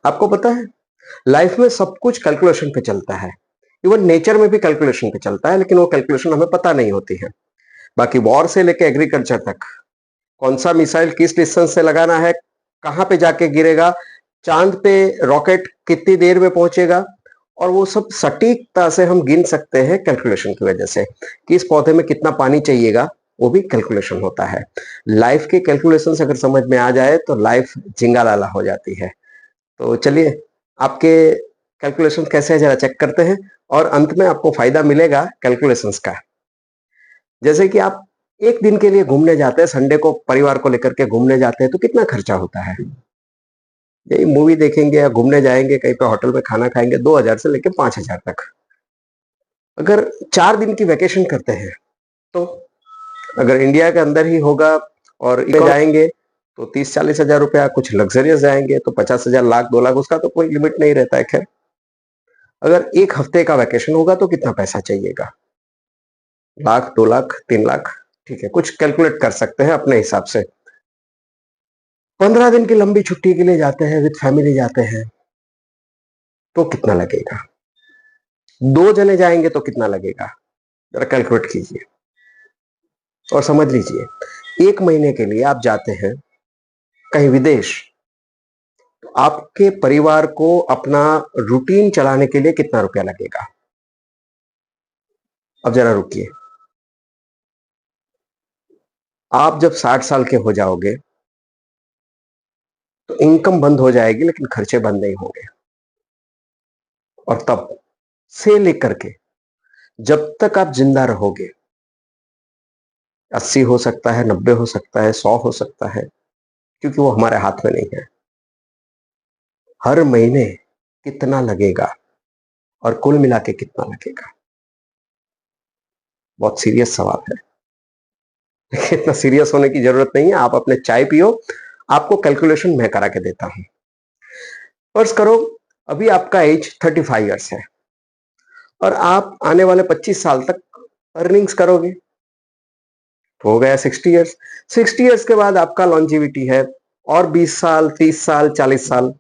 आपको पता है, लाइफ में सब कुछ कैलकुलेशन पे चलता है। इवन नेचर में भी कैलकुलेशन पे चलता है, लेकिन वो कैलकुलेशन हमें पता नहीं होती है। बाकी वॉर से लेके एग्रीकल्चर तक, कौन सा मिसाइल किस डिस्टेंस से लगाना है, कहाँ पे जाके गिरेगा, चांद पे रॉकेट कितनी देर में पहुंचेगा, और वो सब सटीकता से हम गिन सकते हैं कैलकुलेशन की वजह से। कि इस पौधे में कितना पानी चाहिएगा, वो भी कैलकुलेशन होता है। लाइफ के कैलकुलेशन अगर समझ में आ जाए तो लाइफ झिंगालाला हो जाती है। तो चलिए, आपके कैलकुलेशन कैसे है जरा चेक करते हैं, और अंत में आपको फायदा मिलेगा कैलकुलेशंस का। जैसे कि आप एक दिन के लिए घूमने जाते हैं, संडे को परिवार को लेकर के घूमने जाते हैं, तो कितना खर्चा होता है? यही मूवी देखेंगे या घूमने जाएंगे कहीं पे होटल में खाना खाएंगे, 2000 से लेकर 5000 तक। अगर 4 दिन की वैकेशन करते हैं, तो अगर इंडिया के अंदर ही होगा और जाएंगे तो 30-40 हजार रुपया, कुछ लग्जरियस जाएंगे तो 50,000, लाख, 2 लाख, उसका तो कोई लिमिट नहीं रहता है। खैर, अगर एक हफ्ते का वैकेशन होगा तो कितना पैसा चाहिएगा? लाख, 2 लाख, 3 लाख, ठीक है, कुछ कैलकुलेट कर सकते हैं अपने हिसाब से। 15 दिन की लंबी छुट्टी के लिए जाते हैं, विद फैमिली जाते हैं, तो कितना लगेगा? 2 जने जाएंगे तो कितना लगेगा? जरा कैलकुलेट कीजिए और समझ लीजिए। 1 महीने के लिए आप जाते हैं कहीं विदेश, तो आपके परिवार को अपना रूटीन चलाने के लिए कितना रुपया लगेगा? अब जरा रुकिए। आप जब 60 साल के हो जाओगे तो इनकम बंद हो जाएगी, लेकिन खर्चे बंद नहीं होंगे। और तब से लेकर के जब तक आप जिंदा रहोगे, 80 हो सकता है, 90 हो सकता है, 100 हो सकता है, क्योंकि वो हमारे हाथ में नहीं है। हर महीने कितना लगेगा और कुल मिला के कितना लगेगा? बहुत सीरियस सवाल है। लेकिन इतना सीरियस होने की जरूरत नहीं है। आप अपने चाय पियो, आपको कैलकुलेशन मैं करा के देता हूं। फर्ज करो अभी आपका एज 35 ईयर्स है और आप आने वाले 25 साल तक अर्निंग्स करोगे, तो हो गया 60 ईयर्स। 60 ईयर्स के बाद आपका लॉन्जिविटी है और 20 साल, 30 साल, 40 साल।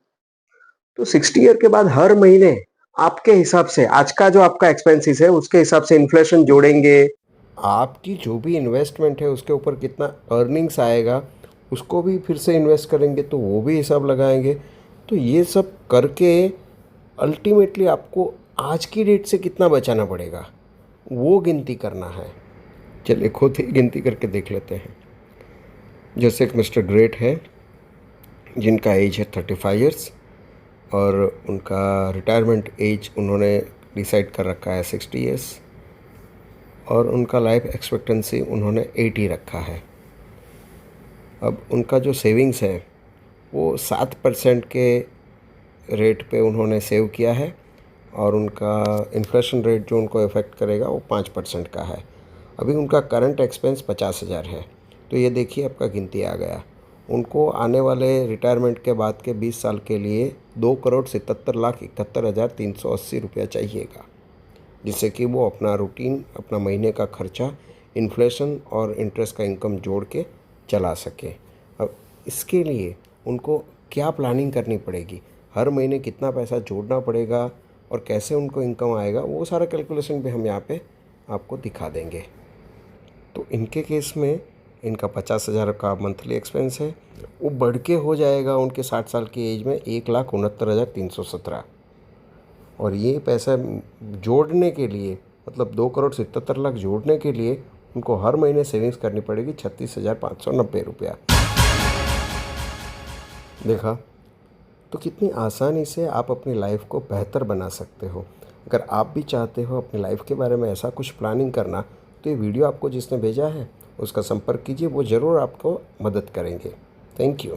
तो 60 ईयर के बाद हर महीने आपके हिसाब से, आज का जो आपका एक्सपेंसेस है उसके हिसाब से इन्फ्लेशन जोड़ेंगे, आपकी जो भी इन्वेस्टमेंट है उसके ऊपर कितना अर्निंग्स आएगा, उसको भी फिर से इन्वेस्ट करेंगे तो वो भी हिसाब लगाएंगे। तो ये सब करके अल्टीमेटली आपको आज की डेट से कितना बचाना पड़ेगा, वो गिनती करना है। चलिए खुद ही गिनती करके देख लेते हैं। जैसे एक मिस्टर ग्रेट है जिनका एज है 35 ईयर्स और उनका रिटायरमेंट एज उन्होंने डिसाइड कर रखा है 60 ईयर्स, और उनका लाइफ एक्सपेक्टेंसी उन्होंने 80 रखा है। अब उनका जो सेविंग्स है वो 7% के रेट पे उन्होंने सेव किया है, और उनका इन्फ्लेशन रेट जो उनको इफ़ेक्ट करेगा वो 5% का है। अभी उनका करंट एक्सपेंस 50,000 है। तो ये देखिए आपका गिनती आ गया। उनको आने वाले रिटायरमेंट के बाद के 20 साल के लिए 2,77,71,380 रुपया चाहिएगा, जिससे कि वो अपना रूटीन, अपना महीने का खर्चा, इन्फ्लेशन और इंटरेस्ट का इनकम जोड़ के चला सके। अब इसके लिए उनको क्या प्लानिंग करनी पड़ेगी, हर महीने कितना पैसा जोड़ना पड़ेगा और कैसे उनको इनकम आएगा, वो सारा कैलकुलेशन भी हम यहाँ पे आपको दिखा देंगे। तो इनके केस में इनका 50,000 का मंथली एक्सपेंस है, वो बढ़ के हो जाएगा उनके 60 साल की एज में 1,69,317। और ये पैसा जोड़ने के लिए, मतलब 2,77,00,000 जोड़ने के लिए उनको हर महीने सेविंग्स करनी पड़ेगी 36,590 रुपया। देखा तो कितनी आसानी से आप अपनी लाइफ को बेहतर बना सकते हो। अगर आप भी चाहते हो अपनी लाइफ के बारे में ऐसा कुछ प्लानिंग करना, तो ये वीडियो आपको जिसने भेजा है उसका संपर्क कीजिए, वो ज़रूर आपको मदद करेंगे। Thank you.